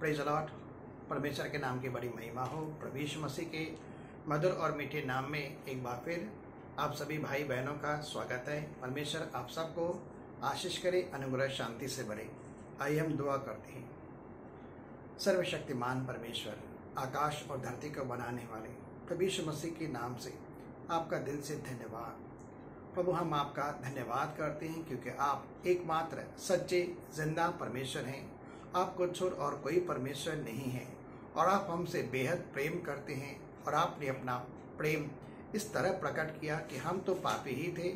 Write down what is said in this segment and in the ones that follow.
Praise Lord. परमेश्वर के नाम की बड़ी महिमा हो। प्रभु यीशु मसीह के मधुर और मीठे नाम में एक बार फिर आप सभी भाई बहनों का स्वागत है। परमेश्वर आप सबको आशीष करे, अनुग्रह शांति से भरे। आइए हम दुआ करते हैं। सर्वशक्तिमान परमेश्वर, आकाश और धरती को बनाने वाले प्रभु यीशु मसीह के नाम से आपका दिल से धन्यवाद। प्रभु, हम आपका धन्यवाद करते हैं क्योंकि आप एकमात्र सच्चे जिंदा परमेश्वर हैं। आपको छोड़ और कोई परमेश्वर नहीं है और आप हमसे बेहद प्रेम करते हैं। और आपने अपना प्रेम इस तरह प्रकट किया कि हम तो पापी ही थे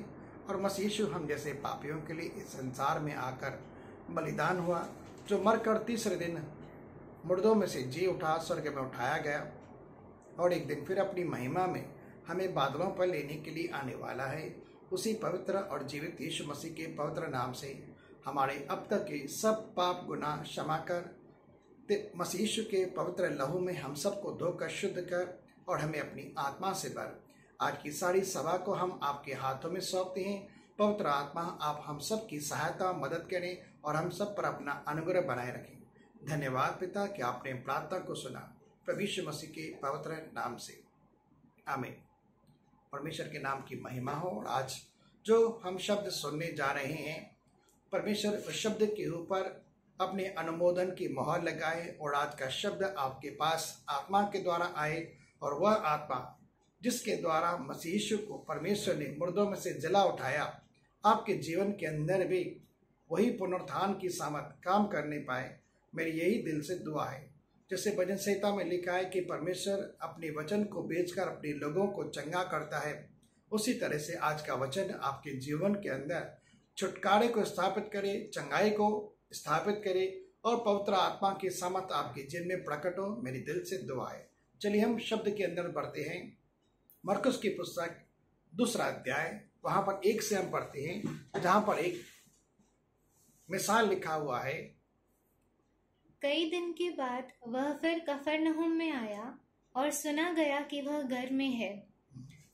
और मसीह यीशु हम जैसे पापियों के लिए इस संसार में आकर बलिदान हुआ, जो मरकर तीसरे दिन मुर्दों में से जी उठा, स्वर्ग में उठाया गया और एक दिन फिर अपनी महिमा में हमें बादलों पर लेने के लिए आने वाला है। उसी पवित्र और जीवित यीशु मसीह के पवित्र नाम से हमारे अब तक के सब पाप गुनाह क्षमा कर, मसीह यीशु के पवित्र लहू में हम सबको धोकर शुद्ध कर और हमें अपनी आत्मा से भर। आज की सारी सभा को हम आपके हाथों में सौंपते हैं। पवित्र आत्मा, आप हम सब की सहायता मदद करें और हम सब पर अपना अनुग्रह बनाए रखें। धन्यवाद पिता कि आपने प्रार्थना को सुना, प्रभु यीशु मसीह के पवित्र नाम से, आमीन। परमेश्वर के नाम की महिमा हो। और आज जो हम शब्द सुनने जा रहे हैं, परमेश्वर उस शब्द के ऊपर अपने अनुमोदन की मोहर लगाए और आज का शब्द आपके पास आत्मा के द्वारा आए। और वह आत्मा जिसके द्वारा मसीह यीशु को परमेश्वर ने मुर्दों में से जला उठाया, आपके जीवन के अंदर भी वही पुनरुत्थान की सामर्थ काम करने पाए। मेरी यही दिल से दुआ है। जैसे भजन संहिता में लिखा है कि परमेश्वर अपने वचन को बेचकर अपने लोगों को चंगा करता है, उसी तरह से आज का वचन आपके जीवन के अंदर छुटकारे को स्थापित करे, चंगाई को स्थापित करे और पवित्र आत्मा की सामर्थ आपके जीवन में प्रकट हो। मेरी दिल से दुआ है। चलिए हम शब्द के अंदर बढ़ते हैं। मरकुस की पुस्तक 2 अध्याय, वहां पर 1 से हम पढ़ते हैं, जहां पर एक मिसाल लिखा हुआ है। कई दिन के बाद वह फिर कफरनहूम में आया और सुना गया कि वह घर में है।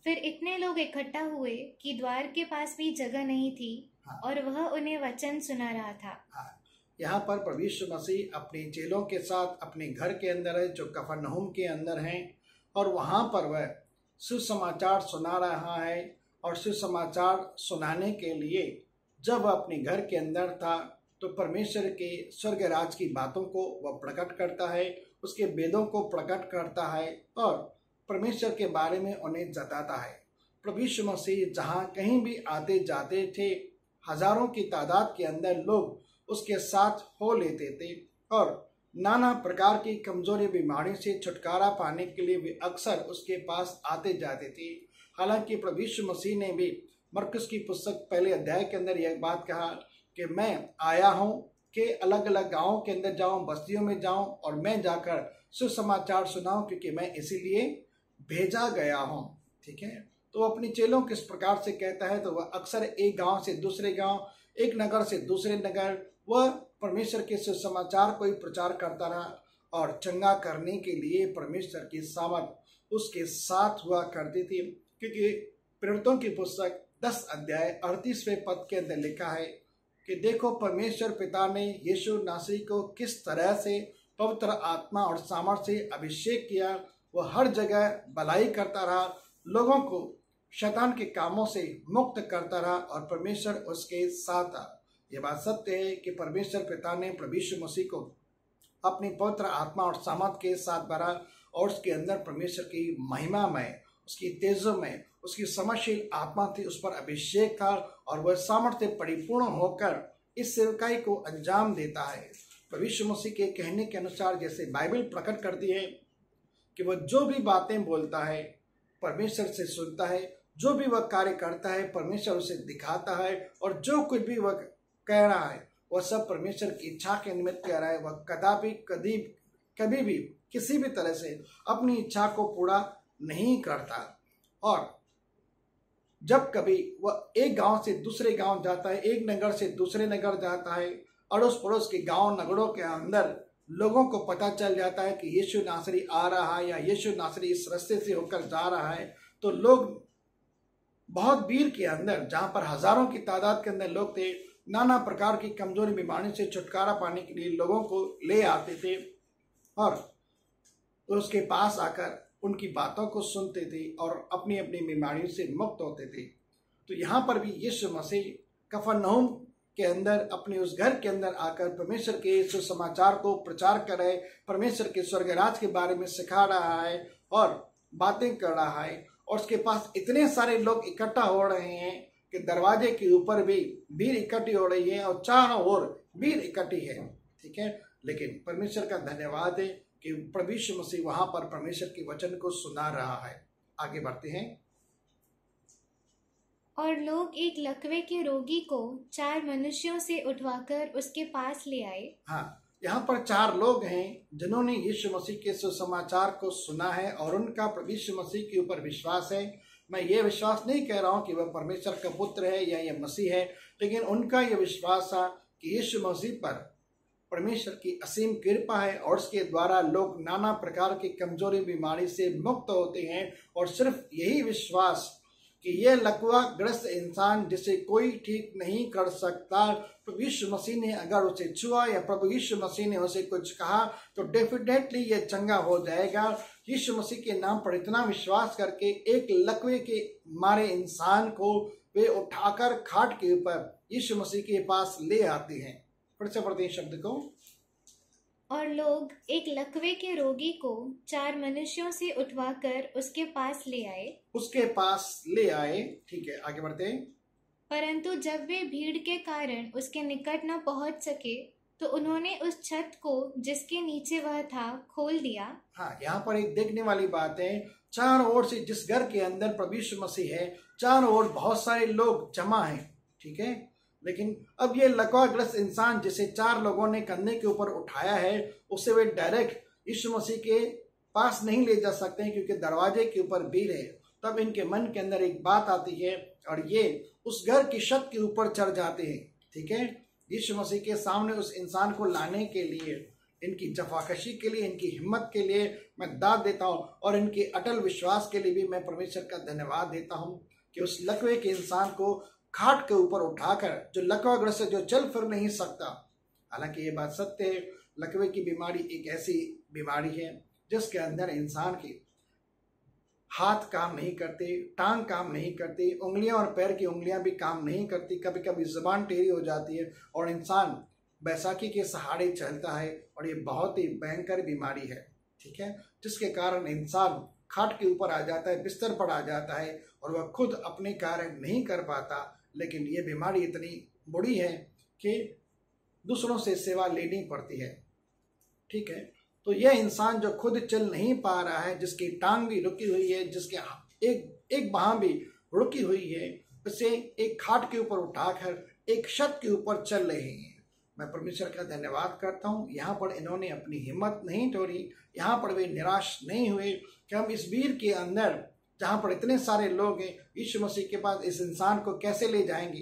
फिर इतने लोग इकट्ठा हुए कि द्वार के पास भी जगह नहीं थी। हाँ। और वह उन्हें वचन सुना रहा था। हाँ। यहाँ पर प्रभु यीशु मसीह अपने चेलों के साथ अपने घर के अंदर है, जो कफरनहूम के अंदर हैं, और वहाँ पर वह सुसमाचार सुना रहा है। और सुसमाचार सुनाने के लिए जब वह अपने घर के अंदर था तो परमेश्वर के स्वर्ग राज की बातों को वह प्रकट करता है, उसके वेदों को प्रकट करता है और परमेश्वर के बारे में उन्हें जताता है। प्रभु यीशु मसीह जहाँ कहीं भी आते जाते थे, हजारों की तादाद के अंदर लोग उसके साथ हो लेते थे और नाना प्रकार की कमजोरी बीमारी से छुटकारा पाने के लिए वे अक्सर उसके पास आते जाते थे। हालांकि प्रभु यीशु मसीह ने भी मरकुस की पुस्तक 1 अध्याय के अंदर यह बात कहा कि मैं आया हूँ कि अलग अलग गाँवों के अंदर जाऊँ, बस्तियों में जाऊँ और मैं जाकर सुसमाचार सुनाऊँ, क्योंकि मैं इसीलिए भेजा गया हूँ। ठीक है, तो अपने चेलों किस प्रकार से कहता है, तो वह अक्सर एक गांव से दूसरे गांव, एक नगर से दूसरे नगर, वह परमेश्वर के सुसमाचार को ही प्रचार करता रहा। और चंगा करने के लिए परमेश्वर की सामर्थ उसके साथ हुआ करती थी, क्योंकि प्रेरितों की पुस्तक 10 अध्याय 38वें पद के अंदर लिखा है कि देखो, परमेश्वर पिता ने यीशु नासरी को किस तरह से पवित्र आत्मा और सामर्थ से अभिषेक किया। वह हर जगह भलाई करता रहा, लोगों को शैतान के कामों से मुक्त करता रहा और परमेश्वर उसके साथ था। यह बात सत्य है कि परमेश्वर पिता ने प्रभु यीशु मसीह को अपनी पवित्र आत्मा और सामर्थ के साथ भरा और उसके अंदर परमेश्वर की महिमा में, उसकी तेजों में, उसकी समझशील आत्मा थी, उस पर अभिषेक था और वह सामर्थ्य परिपूर्ण होकर इस सेवकाई को अंजाम देता है। प्रभु यीशु मसीह के कहने के अनुसार, जैसे बाइबल प्रकट करती है कि वह जो भी बातें बोलता है परमेश्वर से सुनता है, जो भी वह कार्य करता है परमेश्वर उसे दिखाता है, और जो कुछ भी वह कह रहा है वह सब परमेश्वर की इच्छा के निमित्त कह रहा है। वह कभी भी किसी भी तरह से अपनी इच्छा को पूरा नहीं करता। और जब कभी वह एक गांव से दूसरे गांव जाता है, एक नगर से दूसरे नगर जाता है, अड़ोस पड़ोस के गांव नगरों के अंदर लोगों को पता चल जाता है कि यीशु नासरी आ रहा है या यीशु नासरी इस रास्ते से होकर जा रहा है, तो लोग बहुत भीड़ के अंदर, जहां पर हजारों की तादाद के अंदर लोग थे, नाना प्रकार की कमजोरी बीमारी से छुटकारा पाने के लिए लोगों को ले आते थे। और उसके पास आकर उनकी बातों को सुनते थे और अपनी अपनी बीमारियों से मुक्त होते थे। तो यहाँ पर भी यीशु मसीह कफरनहूम के अंदर अपने उस घर के अंदर आकर परमेश्वर के सुसमाचार को प्रचार कर रहे, परमेश्वर के स्वर्गराज के बारे में सिखा रहा है और बातें कर रहा है। और उसके पास इतने सारे लोग इकट्ठा हो रहे हैं कि दरवाजे के ऊपर भी भीड़ इकट्ठी हो रही है और चारों ओर भीड़ इकट्ठी है। ठीक है, लेकिन परमेश्वर का धन्यवाद है कि प्रभु यीशु मसीह वहां पर परमेश्वर के वचन को सुना रहा है। आगे बढ़ते हैं। और लोग एक लकवे के रोगी को 4 मनुष्यों से उठवाकर उसके पास ले आए। हाँ, यहाँ पर 4 लोग हैं जिन्होंने यीशु मसीह के सुसमाचार को सुना है और उनका प्रभु यीशु मसीह के ऊपर विश्वास है। मैं ये विश्वास नहीं कह रहा हूँ कि वह परमेश्वर का पुत्र है या यह मसीह है, लेकिन उनका यह विश्वास था कि यीशु मसीह पर परमेश्वर की असीम कृपा है और उसके द्वारा लोग नाना प्रकार की कमजोरी बीमारी से मुक्त होते हैं। और सिर्फ यही विश्वास कि यह लकवा ग्रस्त इंसान जिसे कोई ठीक नहीं कर सकता, प्रभु यीशु मसीह ने अगर उसे छुआ या प्रभु यीशु मसीह ने उसे कुछ कहा तो डेफिनेटली ये चंगा हो जाएगा। यीशु मसीह के नाम पर इतना विश्वास करके एक लकवे के मारे इंसान को वे उठाकर खाट के ऊपर यीशु मसीह के पास ले आते हैं। फिर से पढ़ते हैं शब्द को। और लोग एक लकवे के रोगी को 4 मनुष्यों से उठवाकर उसके पास ले आए। उसके पास ले आए। ठीक है, आगे बढ़ते हैं। परंतु जब वे भीड़ के कारण उसके निकट न पहुंच सके तो उन्होंने उस छत को जिसके नीचे वह था खोल दिया। हाँ, यहाँ पर एक देखने वाली बात है, चारों ओर से जिस घर के अंदर प्रभु यीशु मसीह है, चारों ओर बहुत सारे लोग जमा हैं। ठीक है, लेकिन अब ये लकवाग्रस्त इंसान जिसे 4 लोगों ने कंधे के ऊपर उठाया है, उसे वे डायरेक्ट यीशु मसीह के पास नहीं ले जा सकते हैं क्योंकि दरवाजे के ऊपर भीड़ है। तब इनके मन के अंदर एक बात आती है और ये उस घर की छत के ऊपर चढ़ जाते हैं। ठीक है, यीशु मसीह के सामने उस इंसान को लाने के लिए, इनकी जफाकशी के लिए, इनकी हिम्मत के लिए मैं दाद देता हूँ और इनके अटल विश्वास के लिए भी मैं परमेश्वर का धन्यवाद देता हूँ कि उस लकवे के इंसान को खाट के ऊपर उठाकर, जो लकवाग्रस्त है, जो चल फिर नहीं सकता। हालांकि ये बात सत्य है, लकवे की बीमारी एक ऐसी बीमारी है जिसके अंदर इंसान के हाथ काम नहीं करते, टांग काम नहीं करती, उंगलियां और पैर की उंगलियां भी काम नहीं करती, कभी कभी जुबान टेढ़ी हो जाती है और इंसान बैसाखी के सहारे चलता है। और ये बहुत ही भयंकर बीमारी है। ठीक है, जिसके कारण इंसान खाट के ऊपर आ जाता है, बिस्तर पर आ जाता है और वह खुद अपने कार्य नहीं कर पाता। लेकिन ये बीमारी इतनी बुरी है कि दूसरों से सेवा लेनी पड़ती है। ठीक है, तो यह इंसान जो खुद चल नहीं पा रहा है, जिसकी टांग भी रुकी हुई है, जिसके एक बाह भी रुकी हुई है, उसे एक खाट के ऊपर उठाकर एक छत के ऊपर चल रहे हैं। मैं परमेश्वर का धन्यवाद करता हूँ, यहाँ पर इन्होंने अपनी हिम्मत नहीं तोड़ी, यहाँ पर वे निराश नहीं हुए कि हम इस भीड़ के अंदर जहाँ पर इतने सारे लोग हैं, यीशु मसीह के पास इस इंसान को कैसे ले जाएंगे।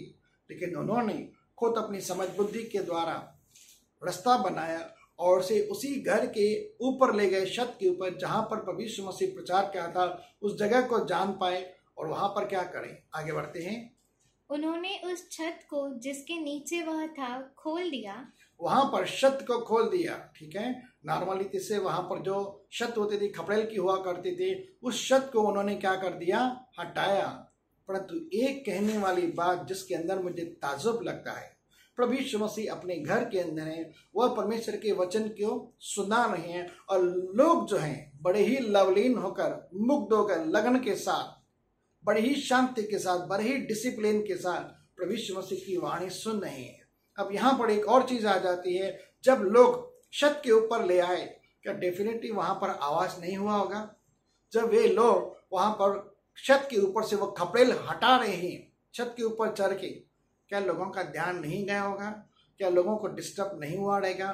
लेकिन उन्होंने खुद अपनी समझ बुद्धि के द्वारा रास्ता बनाया और उसे उसी घर के ऊपर ले गए, छत के ऊपर, जहाँ पर प्रभु यीशु मसीह प्रचार किया था, उस जगह को जान पाए और वहाँ पर क्या करें। आगे बढ़ते हैं। उन्होंने उस छत को जिसके नीचे वह था खोल दिया। वहां पर छत को खोल दिया। ठीक है, नॉर्मली से वहां पर जो छत होती थी, खपड़ेल की हुआ करती थी, उस छत को उन्होंने क्या कर दिया, हटाया। परंतु एक कहने वाली बात जिसके अंदर मुझे ताज्जुब लगता है, प्रभु यीशु मसीह अपने घर के अंदर है, वह परमेश्वर के वचन को सुना रहे हैं और लोग जो हैं बड़े ही लवलीन होकर, मुग्ध होकर, लगन के साथ, बड़ी ही शांति के साथ, बड़े ही डिसिप्लिन के साथ प्रभु यीशु मसीह की वाणी सुन रहे हैं। अब यहाँ पर एक और चीज आ जाती है, जब लोग छत के ऊपर ले आए, क्या डेफिनेटली वहां पर आवाज नहीं हुआ होगा? जब वे लोग वहां पर छत के ऊपर से वो खपड़ेल हटा रहे हैं, छत के ऊपर चढ़ के, क्या लोगों का ध्यान नहीं गया होगा? क्या लोगों को डिस्टर्ब नहीं हुआ रहेगा?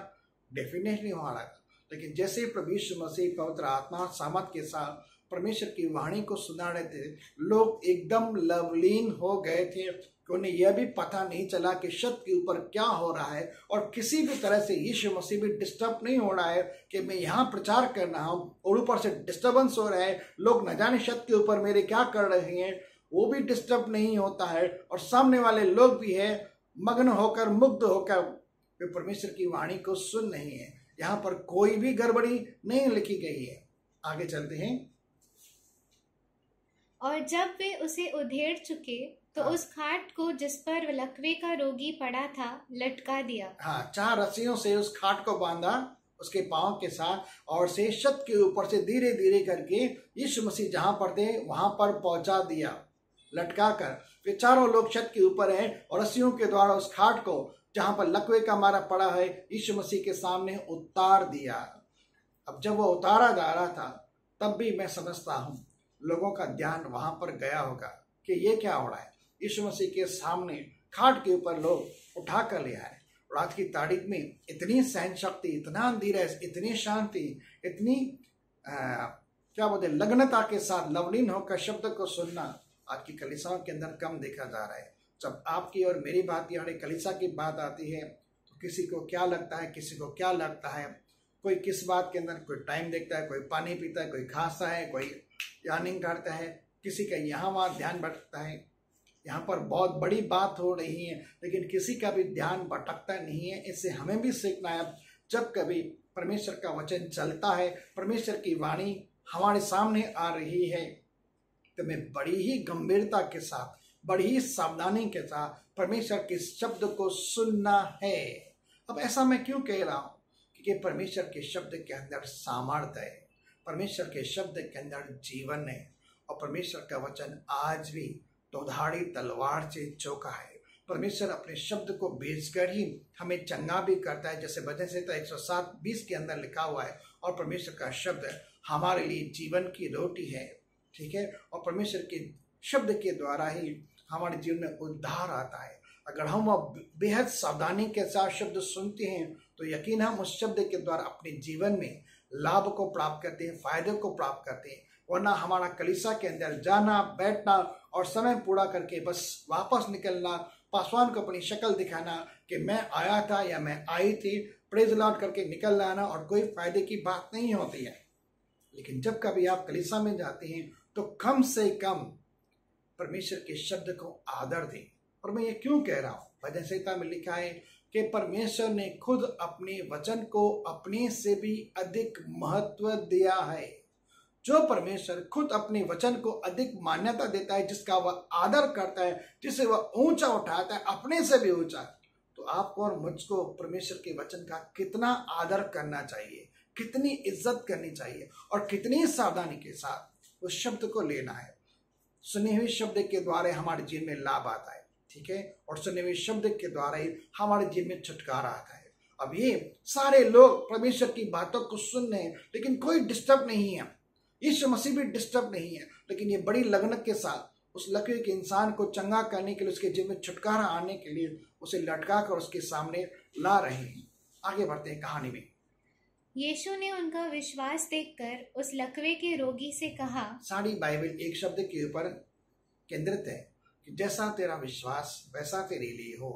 डेफिनेटली हुआ रहेगा। लेकिन जैसे ही प्रभु यीशु मसीह पवित्र आत्मा और सामर्थ के साथ परमेश्वर की वाणी को सुना रहे थे, लोग एकदम लवलीन हो गए थे कि उन्हें यह भी पता नहीं चला कि छत के ऊपर क्या हो रहा है और किसी भी तरह से यीशु मसीह भी डिस्टर्ब नहीं हो रहा है कि मैं यहाँ प्रचार कर रहा हूँ और ऊपर से डिस्टर्बेंस हो रहा है, लोग न जाने छत के ऊपर मेरे क्या कर रहे हैं, वो भी डिस्टर्ब नहीं होता है और सामने वाले लोग भी है मग्न होकर, मुग्ध होकर वे परमेश्वर की वाणी को सुन रहे हैं। यहाँ पर कोई भी गड़बड़ी नहीं लिखी गई है। आगे चलते हैं। और जब वे उसे उधेड़ चुके तो हाँ। उस खाट को जिस पर लकवे का रोगी पड़ा था लटका दिया। हाँ, 4 रस्सियों से उस खाट को बांधा उसके पांव के साथ और से छत के ऊपर से धीरे धीरे करके यीशु मसीह जहां पर थे वहां पर पहुंचा दिया लटका कर। वे चारों लोग छत के ऊपर हैं और रस्सियों के द्वारा उस खाट को जहां पर लकवे का मारा पड़ा है यीशु मसीह के सामने उतार दिया। अब जब वो उतारा जा रहा था तब भी मैं समझता हूँ लोगों का ध्यान वहां पर गया होगा कि ये क्या हो रहा है। यीशु मसीह के सामने खाट के ऊपर लोग उठा कर ले आए और आज की तारीख में इतनी सहन शक्ति, इतना धीरज, इतनी शांति, इतनी क्या बोलते लग्नता के साथ लवलीन होकर शब्द को सुनना आज की कलीसियाओं के अंदर कम देखा जा रहा है। जब आपकी और मेरी बात यानी कलीसिया की बात आती है तो किसी को क्या लगता है, किसी को क्या लगता है, कोई किस बात के अंदर, कोई टाइम देखता है, कोई पानी पीता है, कोई खांसता है, कोई यार्निंग करता है, किसी का यहाँ वहाँ ध्यान भटकता है। यहाँ पर बहुत बड़ी बात हो रही है लेकिन किसी का भी ध्यान भटकता नहीं है। इससे हमें भी सीखना है। जब कभी परमेश्वर का वचन चलता है, परमेश्वर की वाणी हमारे सामने आ रही है तो हमें बड़ी ही गंभीरता के साथ, बड़ी ही सावधानी के साथ परमेश्वर के शब्द को सुनना है। अब ऐसा मैं क्यों कह रहा हूँ? क्योंकि परमेश्वर के शब्द के अंदर सामर्थ्य है, परमेश्वर के शब्द के अंदर जीवन है और परमेश्वर का वचन आज भी दोधारी तलवार से चौका है। परमेश्वर अपने शब्द को भेजकर ही हमें चंगा भी करता है, जैसे भजन संहिता 107:20 के अंदर लिखा हुआ है। और परमेश्वर का शब्द हमारे लिए जीवन की रोटी है, ठीक है। और परमेश्वर के शब्द के द्वारा ही हमारे जीवन में उद्धार आता है। अगर हम बेहद सावधानी के साथ शब्द सुनते हैं तो यकीन हम उस शब्द के द्वारा अपने जीवन में लाभ को प्राप्त करते हैं, फायदे को प्राप्त करते हैं। वरना हमारा कलीसिया के अंदर जाना, बैठना और समय पूरा करके बस वापस निकलना, पासवान को अपनी शक्ल दिखाना कि मैं आया था या मैं आई थी, प्रेज लॉर्ड करके निकल आना और कोई फायदे की बात नहीं होती है। लेकिन जब कभी आप कलीसिया में जाते हैं तो कम से कम परमेश्वर के शब्द को आदर दें। और मैं ये क्यों कह रहा हूँ? भजन संहिता में लिखा है कि परमेश्वर ने खुद अपने वचन को अपने से भी अधिक महत्व दिया है। जो परमेश्वर खुद अपने वचन को अधिक मान्यता देता है, जिसका वह आदर करता है, जिसे वह ऊंचा उठाता है, अपने से भी ऊंचा, तो आपको और मुझको परमेश्वर के वचन का कितना आदर करना चाहिए, कितनी इज्जत करनी चाहिए और कितनी सावधानी के साथ उस शब्द को लेना है। सुने हुए शब्द के द्वारा हमारे जीवन में लाभ आता है, ठीक है, और सुने हुए शब्द के द्वारा ही हमारे जीवन में छुटकारा आता है। अब ये सारे लोग परमेश्वर की बातों को सुन रहे हैं लेकिन कोई डिस्टर्ब नहीं है, यीशु मसीह भी डिस्टर्ब नहीं है, लेकिन ये बड़ी लगन के साथ उस लकवे के इंसान को चंगा करने के लिए, उसके जीवन में छुटकारा आने के लिए उसे लटका कर उसके सामने ला रहे हैं। आगे बढ़ते हैं कहानी में। यीशु ने उनका विश्वास देखकर उस लकवे के रोगी से कहा। सारी बाइबल एक शब्द के ऊपर केंद्रित है कि जैसा तेरा विश्वास वैसा तेरे लिए हो।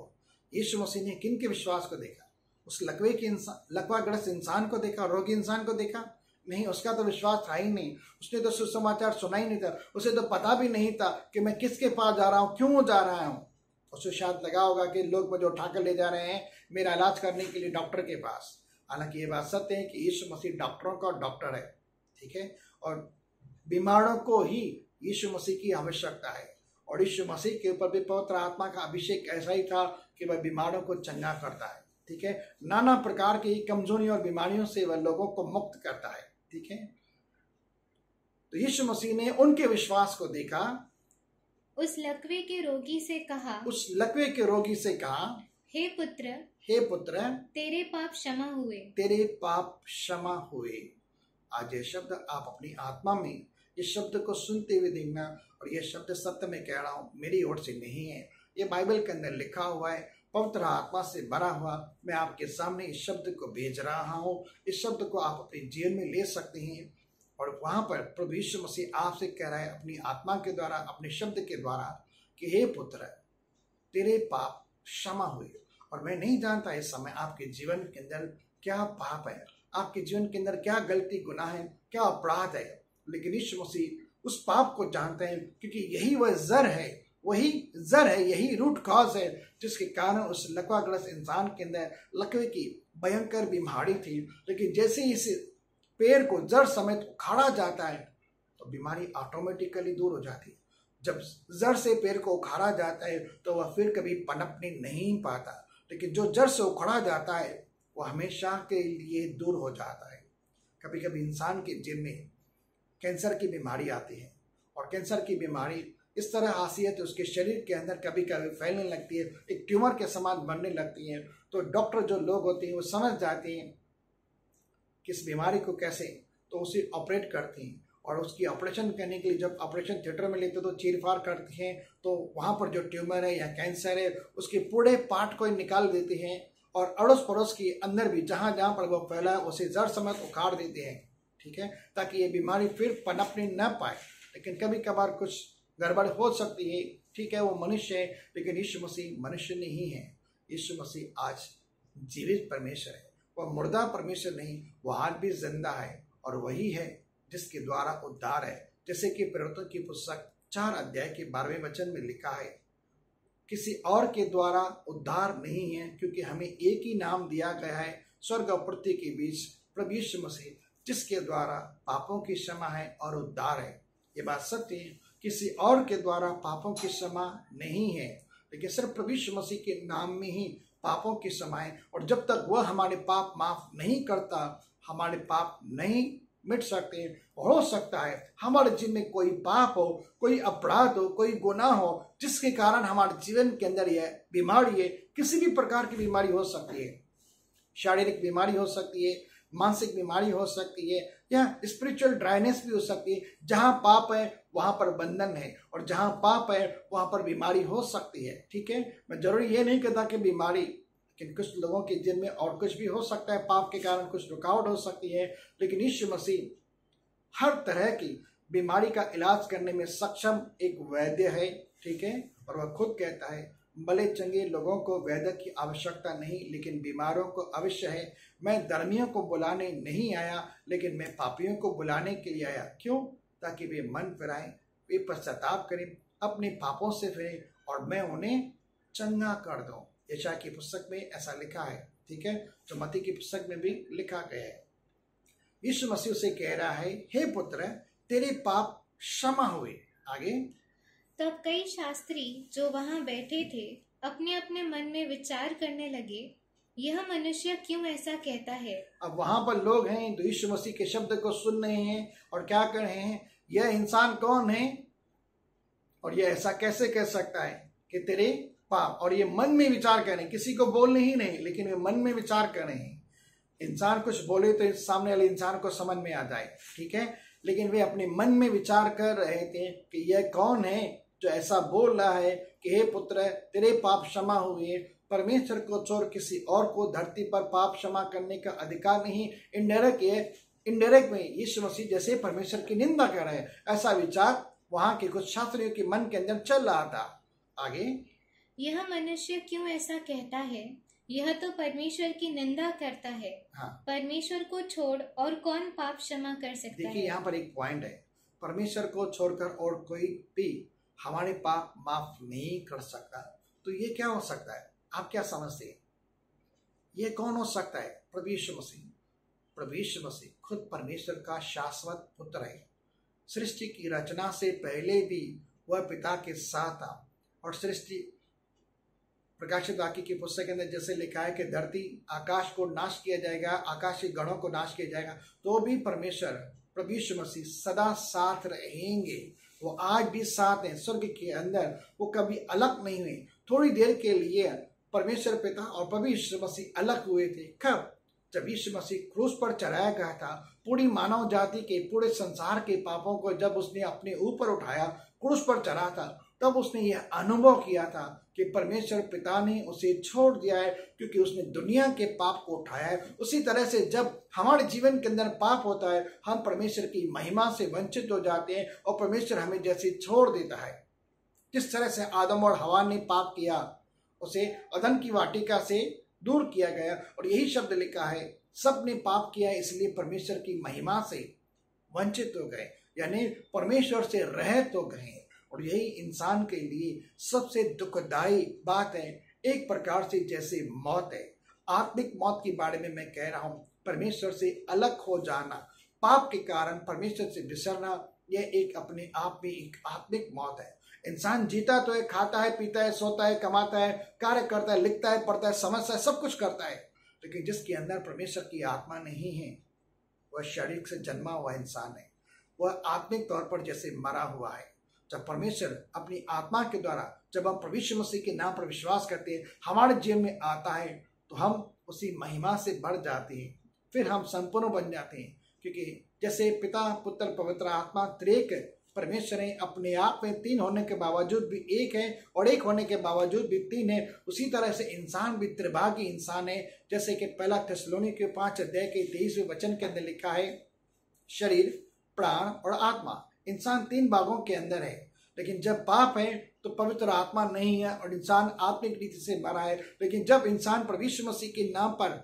यीशु मसीह ने किन के विश्वास को देखा? उस लकवे के लकवाग्रस्त इंसान को देखा, रोगी इंसान को देखा? नहीं, उसका तो विश्वास था ही नहीं। उसने तो सुसमाचार सुना ही नहीं था, उसे तो पता भी नहीं था कि मैं किसके पास जा रहा हूँ, क्यों जा रहा हूँ। उसे शायद लगा होगा कि लोग मुझे उठाकर ले जा रहे हैं मेरा इलाज करने के लिए डॉक्टर के पास। हालांकि ये बात सत्य है कि यीशु मसीह डॉक्टरों का डॉक्टर है, ठीक है, और बीमारों को ही यीशु मसीह की आवश्यकता है। और यीशु मसीह के ऊपर भी पवित्र आत्मा का अभिषेक ऐसा ही था कि वह बीमारों को चंगा करता है, ठीक है, नाना प्रकार की कमजोरियों और बीमारियों से वह लोगों को मुक्त करता है, ठीक है। तो यीशु मसीह ने उनके विश्वास को देखा, उस लकवे के रोगी से कहा, उस लकवे के रोगी से कहा, हे पुत्र, हे पुत्र, तेरे पाप क्षमा हुए, तेरे पाप क्षमा हुए। आज ये शब्द आप अपनी आत्मा में इस शब्द को सुनते हुए देखना। और ये शब्द सत्य में कह रहा हूँ, मेरी ओर से नहीं है, ये बाइबल के अंदर लिखा हुआ है, पवित्र आत्मा से भरा हुआ मैं आपके सामने इस शब्द को भेज रहा हूँ। इस शब्द को आप अपने जीवन में ले सकते हैं। और वहां पर प्रभु यीशु मसीह आपसे कह रहा है अपनी आत्मा के द्वारा, अपने शब्द के द्वारा कि हे पुत्र, तेरे पाप क्षमा हुए। और मैं नहीं जानता इस समय आपके जीवन के अंदर क्या पाप है, आपके जीवन के अंदर क्या गलती, गुनाह है, क्या अपराध है, लेकिन यीशु मसीह उस पाप को जानते हैं, क्योंकि यही वह जर है, वही जर है, यही रूट कॉज है जिसके कारण उस लकवाग्रस्त इंसान के अंदर लकवे की भयंकर बीमारी थी, लेकिन जैसे इस पेड़ को जड़ समेत उखाड़ा जाता है तो बीमारी ऑटोमेटिकली दूर हो जाती है। जब जड़ से पेड़ को उखाड़ा जाता है तो वह फिर कभी पनपने नहीं पाता, लेकिन जो जड़ से उखाड़ा जाता है वह हमेशा के लिए दूर हो जाता है। कभी कभी इंसान के जिन में कैंसर की बीमारी आती है, और कैंसर की बीमारी इस तरह आती है तो उसके शरीर के अंदर कभी कभी फैलने लगती है, एक ट्यूमर के समान बनने लगती है। तो डॉक्टर जो लोग होते हैं वो समझ जाते हैं कि इस बीमारी को कैसे, तो उसे ऑपरेट करते हैं। और उसकी ऑपरेशन करने के लिए जब ऑपरेशन थिएटर में लेते तो चीरफाड़ करते हैं, तो वहाँ पर जो ट्यूमर है या कैंसर है उसके पूरे पार्ट को निकाल देते हैं, और अड़ोस पड़ोस के अंदर भी जहाँ जहाँ पर वो फैला है उसे जड़ समेत उखाड़ देते हैं, ठीक है, ताकि ये बीमारी फिर पनपने न पाए। लेकिन कभी कभार कुछ गड़बड़ हो सकती है, ठीक है, वो मनुष्य है, लेकिन यीशु मसीह मनुष्य नहीं है। यीशु मसीह आज जीवित परमेश्वर है, वह मुर्दा परमेश्वर नहीं, वह आज भी जिंदा है, और वही है जिसके द्वारा उद्धार है। जैसे कि प्रवृत्तों की पुस्तक 4 अध्याय के 12वें वचन में लिखा है, किसी और के द्वारा उद्धार नहीं है, क्योंकि हमें एक ही नाम दिया गया है स्वर्ग और पृथ्वी के बीच, प्रभु यीशु मसीह, जिसके द्वारा पापों की क्षमा है और उद्धार है। ये बात सत्य है, किसी और के द्वारा पापों की क्षमा नहीं है, लेकिन सिर्फ प्रभु यीशु मसीह के नाम में ही पापों की क्षमा है। और जब तक वह हमारे पाप माफ नहीं करता, हमारे पाप नहीं मिट सकते। हो सकता है हमारे जीवन में कोई पाप हो, कोई अपराध हो, कोई गुनाह हो, जिसके कारण हमारे जीवन के अंदर यह बीमारी है, किसी भी प्रकार की बीमारी हो सकती है, शारीरिक बीमारी हो सकती है, मानसिक बीमारी हो सकती है, या स्पिरिचुअल ड्राइनेस भी हो सकती है। जहां पाप है वहां पर बंधन है, और जहां पाप है वहां पर बीमारी हो सकती है, ठीक है। मैं जरूरी ये नहीं कहता कि बीमारी, लेकिन कुछ लोगों के जिन में और कुछ भी हो सकता है, पाप के कारण कुछ रुकावट हो सकती है, लेकिन यीशु मसीह हर तरह की बीमारी का इलाज करने में सक्षम एक वैद्य है, ठीक है। और वह खुद कहता है, भले चंगे लोगों को वैद्य की आवश्यकता नहीं, लेकिन बीमारों को अवश्य है। मैं धर्मियों को बुलाने नहीं आया, लेकिन मैं पापियों को बुलाने के लिए आया। क्यों? ताकि वे मन फिराएं, वे पश्चाताप करें, अपने पापों से फिरें, और मैं उन्हें चंगा कर दूं। यशायाह की पुस्तक में ऐसा लिखा है, ठीक है, जो मत्ती की पुस्तक में भी लिखा गया है। यीशु मसीह से कह रहा है, हे पुत्र, तेरे पाप क्षमा हुए। आगे, तब कई शास्त्री जो वहां बैठे थे अपने अपने मन में विचार करने लगे, यह मनुष्य क्यों ऐसा कहता है। अब वहां पर लोग हैं तो यीशु मसीह के शब्द को सुन रहे हैं और क्या कर रहे हैं, यह इंसान कौन है और यह ऐसा कैसे कह सकता है कि तेरे पाप, और ये मन में विचार कर रहे हैं, किसी को बोलने ही नहीं, लेकिन वे मन में विचार कर रहे हैं। इंसान कुछ बोले तो सामने वाले इंसान को समझ में आ जाए, ठीक है, लेकिन वे अपने मन में विचार कर रहे थे कि यह कौन है जो ऐसा बोल रहा है कि हे पुत्र, तेरे पाप क्षमा हुए। परमेश्वर को छोड़ किसी और को धरती पर पाप क्षमा करने का अधिकार नहीं। इनडायरेक्ट में यीशु मसीह जैसे परमेश्वर की निंदा कर रहे हैं, ऐसा विचार वहां के कुछ शास्त्रियों के मन के अंदर चल रहा था। आगे, यह मनुष्य क्यों ऐसा कहता है, यह तो परमेश्वर की निंदा करता है। हाँ, परमेश्वर को छोड़ और कौन पाप क्षमा कर सकता है। देखिए यहाँ पर एक पॉइंट है, परमेश्वर को छोड़कर और कोई भी हमारे पाप माफ नहीं कर सकता। तो ये क्या हो सकता है, आप क्या समझते हैं, ये कौन हो सकता है? प्रभु यीशु मसीह। प्रभु यीशु मसीह खुद परमेश्वर का शाश्वत पुत्र है। सृष्टि की रचना से पहले भी वह पिता के साथ था, और सृष्टि प्रकाशित वाक्य की पुस्तक के अंदर जैसे लिखा है कि धरती आकाश को नाश किया जाएगा, आकाश के गणों को नाश किया जाएगा, तो भी परमेश्वर प्रभु यीशु मसीह सदा साथ रहेंगे। वो आज भी साथ हैं स्वर्ग के अंदर, वो कभी अलग नहीं हुए। थोड़ी देर के लिए परमेश्वर पिता और प्रभु यीशु मसीह अलग हुए थे। कब? जब यीशु मसीह क्रूस पर चढ़ाया गया था। पूरी मानव जाति के, पूरे संसार के पापों को जब उसने अपने ऊपर उठाया, क्रूस पर चढ़ा था, तब उसने यह अनुभव किया था कि परमेश्वर पिता ने उसे छोड़ दिया है, क्योंकि उसने दुनिया के पाप को उठाया है। उसी तरह से जब हमारे जीवन के अंदर पाप होता है, हम परमेश्वर की महिमा से वंचित हो जाते हैं और परमेश्वर हमें जैसे छोड़ देता है। जिस तरह से आदम और हवा ने पाप किया, उसे अदन की वाटिका से दूर किया गया, और यही शब्द लिखा है, सब ने पाप किया इसलिए परमेश्वर की महिमा से वंचित हो गए, यानी परमेश्वर से रहित हो गए। और यही इंसान के लिए सबसे दुखदाई बात है। एक प्रकार से जैसे मौत है, आत्मिक मौत के बारे में मैं कह रहा हूँ। परमेश्वर से अलग हो जाना, पाप के कारण परमेश्वर से बिछड़ना, यह एक अपने आप में एक आत्मिक मौत है। इंसान जीता तो है, खाता है, पीता है, सोता है, कमाता है, कार्य करता है, लिखता है, पढ़ता है, समझता है, सब कुछ करता है, लेकिन जिसके अंदर परमेश्वर की आत्मा नहीं है वह शरीर से जन्मा हुआ इंसान है। वह आत्मिक तौर पर जैसे मरा हुआ है। जब परमेश्वर अपनी आत्मा के द्वारा, जब हम प्रभु यीशु मसीह के नाम पर विश्वास करते हैं, हमारे जीवन में आता है, तो हम उसी महिमा से बढ़ जाते हैं, फिर हम संपूर्ण बन जाते हैं। क्योंकि जैसे पिता, पुत्र, पवित्र आत्मा त्रिएक परमेश्वर है, अपने आप में तीन होने के बावजूद भी एक है और एक होने के बावजूद भी तीन है, उसी तरह से इंसान भी त्रिभागी इंसान है। जैसे कि पहला थिस्सलुनीके 5:23 वचन के अंदर लिखा है, शरीर, प्राण और आत्मा, इंसान तीन भागों के अंदर है। लेकिन जब पाप है तो पवित्र आत्मा नहीं है और इंसान आत्मिक रीति से मरा है। लेकिन जब इंसान प्रभु यीशु मसीह के नाम पर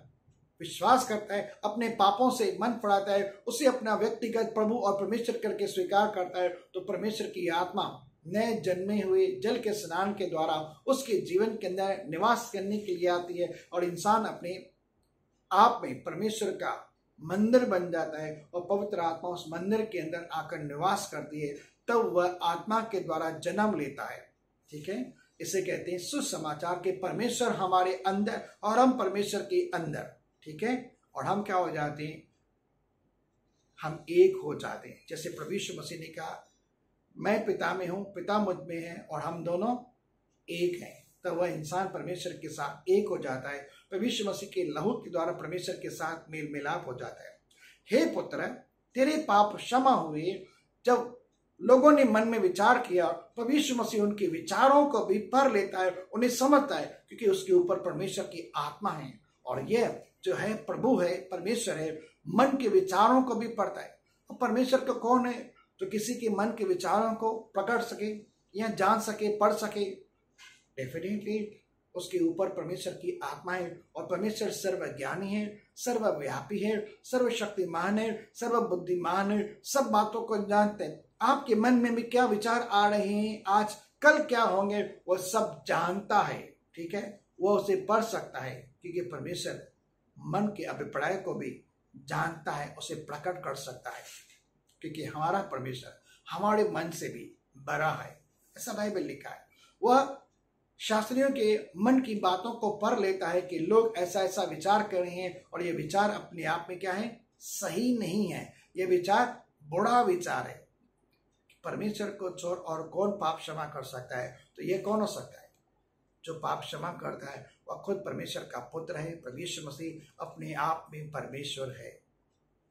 विश्वास करता है, अपने पापों से मन पड़ाता है, उसे अपना व्यक्तिगत प्रभु और परमेश्वर करके स्वीकार करता है, तो परमेश्वर की आत्मा नए जन्मे हुए जल के स्नान के द्वारा उसके जीवन के अंदर निवास करने के लिए आती है और इंसान अपने आप में परमेश्वर का मंदिर बन जाता है और पवित्र आत्मा उस मंदिर के अंदर आकर निवास करती है। तब वह आत्मा के द्वारा जन्म लेता है। ठीक है, इसे कहते हैं सुसमाचार के परमेश्वर हमारे अंदर और हम परमेश्वर के अंदर। ठीक है, और हम क्या हो जाते हैं, हम एक हो जाते हैं। जैसे प्रभु यीशु मसीह ने कहा, मैं पिता में हूं, पिता मुझ में है और हम दोनों एक हैं। तब वह इंसान परमेश्वर के साथ एक हो जाता है। प्रभु यीशु मसीह के लहू के द्वारा परमेश्वर के साथ मेल मिलाप हो जाता है। हे पुत्र, तेरे पाप क्षमा हुए। जब लोगों ने मन में विचार किया, प्रभु यीशु मसीह उनके विचारों को भी पढ़ लेता है, उन्हें समझता है, क्योंकि उसके ऊपर परमेश्वर की आत्मा है और यह जो है प्रभु है, परमेश्वर है, मन के विचारों को भी पढ़ता है। और परमेश्वर का कौन है जो किसी के मन के विचारों को पकड़ सके या जान सके, पढ़ सके? डेफिनेटली उसके ऊपर परमेश्वर की आत्मा है। और परमेश्वर सर्वज्ञानी है, सर्वव्यापी है, सर्वशक्तिमान है, सर्वबुद्धिमान है, सब बातों को जानते हैं। आपके मन में भी क्या विचार आ रहे हैं, आज कल क्या होंगे, वो सब जानता है। ठीक है, वो उसे पढ़ सकता है, क्योंकि परमेश्वर मन के अभिप्राय को भी जानता है, उसे प्रकट कर सकता है, क्योंकि हमारा परमेश्वर हमारे मन से भी बड़ा है, ऐसा बाइबल लिखा है। वह शास्त्रियों के मन की बातों को पढ़ लेता है कि लोग ऐसा ऐसा विचार कर रहे हैं और ये विचार अपने आप में क्या है, सही नहीं है, ये विचार बुरा विचार है। परमेश्वर को छोड़ और कौन पाप क्षमा कर सकता है? तो ये कौन हो सकता है? जो पाप क्षमा करता है वह खुद परमेश्वर का पुत्र है। प्रभु यीशु मसीह अपने आप में परमेश्वर है।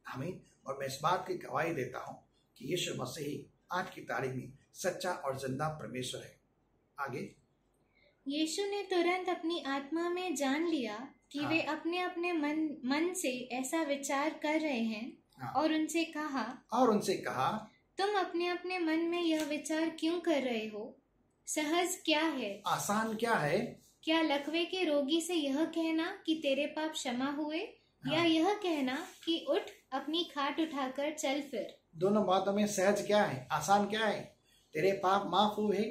आमीन। और मैं इस बात की गवाही देता हूँ कि यीशु मसीह आज की तारीख में सच्चा और जिंदा परमेश्वर है। आगे, यीशु ने तुरंत अपनी आत्मा में जान लिया कि वे अपने अपने मन से ऐसा विचार कर रहे हैं और उनसे कहा, तुम अपने अपने मन में यह विचार क्यों कर रहे हो? सहज क्या है, आसान क्या है? क्या लकवे के रोगी से यह कहना कि तेरे पाप क्षमा हुए, या यह कहना कि उठ अपनी खाट उठाकर चल फिर? दोनों बातों में सहज क्या है, आसान क्या है? तेरे पाप माफ हुए।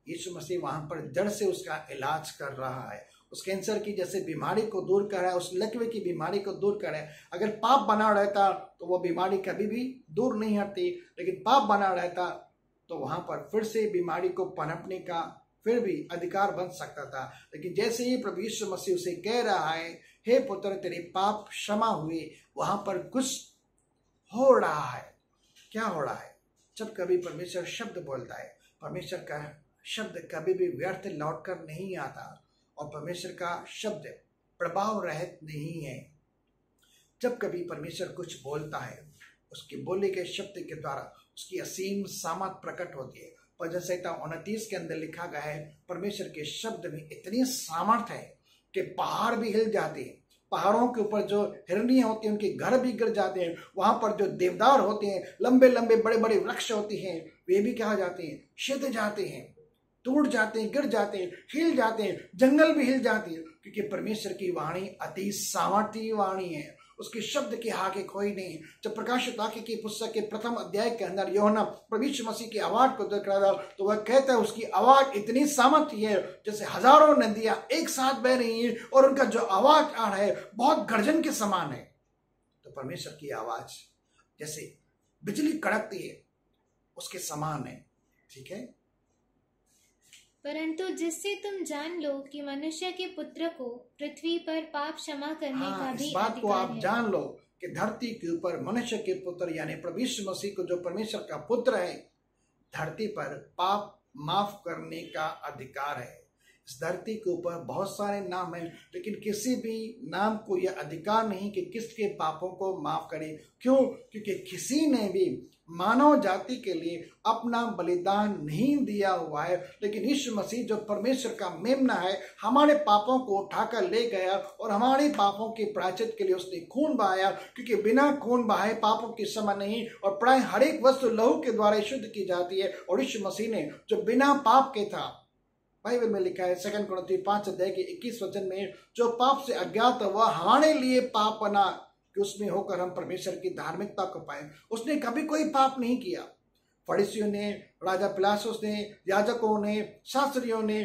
यीशु मसीह वहां पर जड़ से उसका इलाज कर रहा है। उस कैंसर की जैसे बीमारी को दूर कर रहा है, उस लकवे की बीमारी को दूर कर रहा है। अगर पाप बना रहता तो वो बीमारी कभी भी दूर नहीं हटती, लेकिन पाप बना रहता तो वहां पर फिर से बीमारी को पनपने का फिर भी अधिकार बन सकता था। लेकिन जैसे ही प्रभु यीशु मसीह उसे कह रहा है, हे पुत्र तेरे पाप क्षमा हुए, वहां पर कुछ हो रहा है। क्या हो रहा है? जब कभी परमेश्वर शब्द बोलता है, परमेश्वर का शब्द कभी भी व्यर्थ लौट कर नहीं आता और परमेश्वर का शब्द प्रभाव रहित नहीं है। जब कभी परमेश्वर कुछ बोलता है, उसके बोले के शब्द के द्वारा उसकी असीम सामर्थ प्रकट होती है। भजन संहिता 29 के अंदर लिखा गया है, परमेश्वर के शब्द में इतनी सामर्थ है कि पहाड़ भी हिल जाते हैं। पहाड़ों के ऊपर जो हिरनियां होती हैं उनके घर भी गिर जाते हैं। वहां पर जो देवदार होते हैं, लंबे लंबे बड़े बड़े वृक्ष होते हैं, वे भी क्या हो जाते हैं, सिध जाते हैं, टूट जाते हैं, गिर जाते हैं, हिल जाते हैं। जंगल भी हिल जाते हैं, क्योंकि परमेश्वर की वाणी अति सामर्थी वाणी है। उसके शब्द के आगे कोई नहीं। जब प्रकाशित वाक्य की पुस्तक के प्रथम अध्याय के अंदर यूहन्ना प्रभु यीशु मसीह की आवाज को देख रहा था, तो वह कहता है उसकी आवाज इतनी सामर्थ्य है जैसे हजारों नदियां एक साथ बह रही हैं, और उनका जो आवाज आ रहा है बहुत गर्जन के समान है। तो परमेश्वर की आवाज जैसे बिजली कड़कती है उसके समान है। ठीक है, परंतु जिससे तुम जान लो कि मनुष्य के पुत्र को पृथ्वी पर पाप क्षमा करने का भी इस बात को अधिकार आप है। जान लो कि धरती के ऊपर मनुष्य के पुत्र यानी प्रभु यीशु मसीह को जो परमेश्वर का पुत्र है, धरती पर पाप माफ करने का अधिकार है। इस धरती के ऊपर बहुत सारे नाम हैं, लेकिन किसी भी नाम को यह अधिकार नहीं कि किसके पापों को माफ करे। क्यों? क्योंकि किसी ने भी मानव जाति के लिए अपना बलिदान नहीं दिया हुआ है, लेकिन यीशु मसीह जो परमेश्वर का मेमना है हमारे पापों को उठाकर ले गया और हमारे पापों के प्रायश्चित के लिए उसने खून बहाया, क्योंकि बिना खून बहाए पापों की क्षमा नहीं, और प्राय हर एक वस्तु लहू के द्वारा शुद्ध की जाती है। और यीशु मसीह ने जो बिना पाप के था, बाइबल में लिखा है 2 कुरिन्थी 5 अध्याय के 21 वचन में, जो पाप से अज्ञात वह हमारे लिए पाप बना कि उसमें होकर हम परमेश्वर की धार्मिकता को पाए। उसने कभी कोई पाप नहीं किया। फरीसियों ने, राजा पिलातुस ने, याजकों ने, शास्त्रियों ने,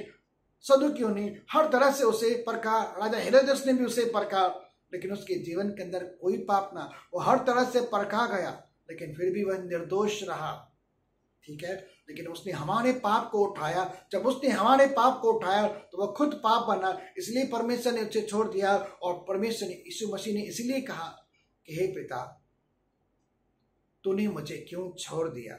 सदुकियों ने हर तरह से उसे परखा, राजा हेरोदेस ने भी उसे परखा, लेकिन उसके जीवन के अंदर कोई पाप ना। वो हर तरह से परखा गया, लेकिन फिर भी वह निर्दोष रहा। ठीक है, लेकिन उसने हमारे पाप को उठाया। जब उसने हमारे पाप को उठाया तो वह खुद पाप बना, इसलिए परमेश्वर ने उसे छोड़ दिया। और परमेश्वर ने, यीशु मसीह ने इसलिए कहा कि हे पिता, तूने मुझे क्यों छोड़ दिया।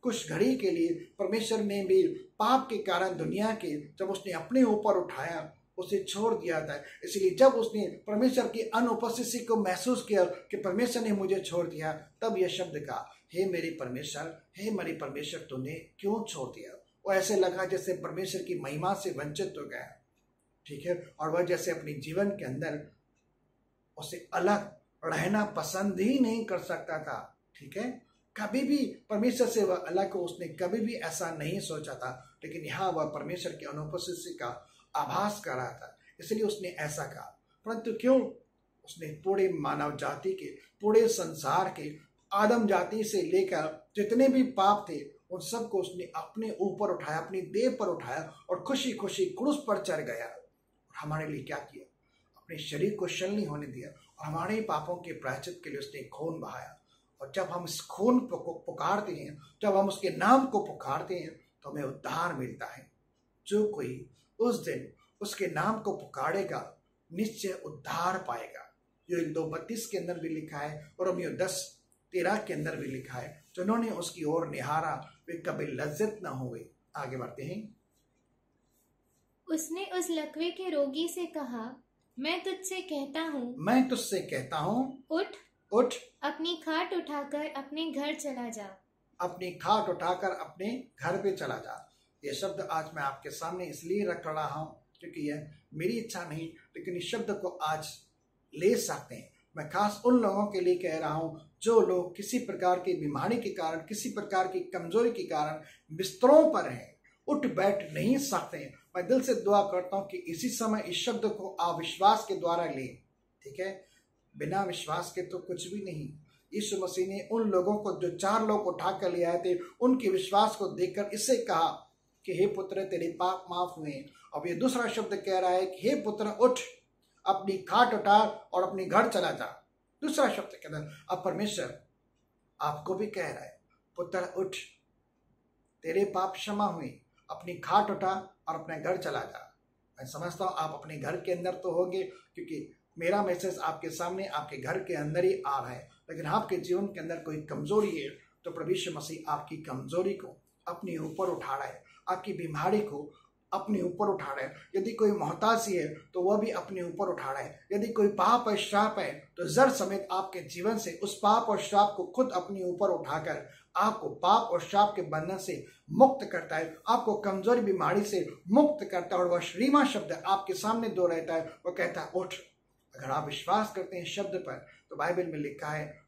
कुछ घड़ी के लिए परमेश्वर ने भी पाप के कारण दुनिया के, जब उसने अपने ऊपर उठाया, उसे छोड़ दिया था। इसलिए जब उसने परमेश्वर की अनुपस्थिति को महसूस किया कि परमेश्वर ने मुझे छोड़ दिया, तब यह शब्द कहा, हे मेरे परमेश्वर, हे मेरे परमेश्वर, तूने क्यों छोड़ दिया। वो ऐसे लगा जैसे परमेश्वर की महिमा से वंचित हो गया। ठीक है, और वह जैसे अपने जीवन के अंदर उसे अलग रहना पसंद ही नहीं कर सकता था। ठीक है, कभी भी परमेश्वर से वह अलग हो उसने कभी भी ऐसा नहीं सोचा था, लेकिन यहाँ वह परमेश्वर की अनुपस्थिति का आभास कर रहा था, इसलिए उसने ऐसा कहा। परंतु क्यों? उसने पूरे मानव जाति के, पूरे संसार के, आदम जाति से लेकर जितने भी पाप थे उन सबको उसने अपने ऊपर उठाया, अपनी देह पर उठाया और खुशी खुशी क्रूस पर चढ़ गया। और हमारे लिए क्या किया? अपने शरीर को शल नहीं होने दिया, और हमारे पापों के प्रायश्चित के लिए उसने खून बहाया। और जब हम इस खून को पुकारते हैं, जब हम उसके नाम को पुकारते हैं, तो हमें उद्धार मिलता है। जो कोई उस दिन उसके नाम को पुकारेगा निश्चय उद्धार पाएगा। योएल 2:32 के अंदर भी लिखा है, और रोमियो 10:13 के अंदर भी लिखा है, जिन्होंने उसकी ओर निहारा वे कभी लज्जित न हुए। आगे बढ़ते हैं। उसने उस लकवे के रोगी से कहा, मैं तुझसे कहता हूँ, उठ, अपनी खाट उठाकर अपने घर चला जा। अपनी खाट उठाकर अपने घर पे चला जा। ये शब्द आज मैं आपके सामने इसलिए रख रहा हूँ क्योंकि यह मेरी इच्छा नहीं, लेकिन इस शब्द को आज ले सकते हैं। मैं खास उन लोगों के लिए कह रहा हूँ जो लोग किसी प्रकार की बीमारी के कारण, किसी प्रकार की कमजोरी के कारण बिस्तरों पर हैं, उठ बैठ नहीं सकते हैं। मैं दिल से दुआ करता हूँ कि इसी समय इस शब्द को आप विश्वास के द्वारा लें। ठीक है, बिना विश्वास के तो कुछ भी नहीं। यीशु मसीह ने उन लोगों को, जो 4 लोग उठा कर ले आए थे, उनके विश्वास को देखकर इससे कहा कि हे पुत्र, तेरे पाप माफ हुए। अब ये दूसरा शब्द कह रहा है कि हे पुत्र, उठ, अपनी खाट उठा और अपने घर चला जा। दूसरा शब्द कहता है, अब परमेश्वर आपको भी कह रहा है, पुत्र उठ, तेरे पाप क्षमा हुए, अपनी खाट उठा और अपने घर चला जा। मैं समझता हूँ आप अपने घर के अंदर तो होंगे, क्योंकि मेरा मैसेज आपके सामने, आपके घर के अंदर ही आ रहा है। लेकिन आपके जीवन के अंदर कोई कमजोरी है तो प्रभु यीशु मसीह आपकी कमजोरी को अपने ऊपर उठा रहा है, आपकी बीमारी को अपने ऊपर उठा रहा है। यदि कोई मोहताजी है तो वह भी अपने ऊपर उठा रहा है। यदि कोई पाप और श्राप है तो जड़ समेत आपके जीवन से उस पाप और श्राप को खुद अपने ऊपर उठाकर आपको पाप और श्राप के बंधन से मुक्त करता है, आपको कमजोरी बीमारी से मुक्त करता है। और वह श्रीमा शब्द आपके सामने दो रहता है, वह कहता है उठ। अगर आप विश्वास करते हैं शब्द पर, तो बाइबल में लिखा है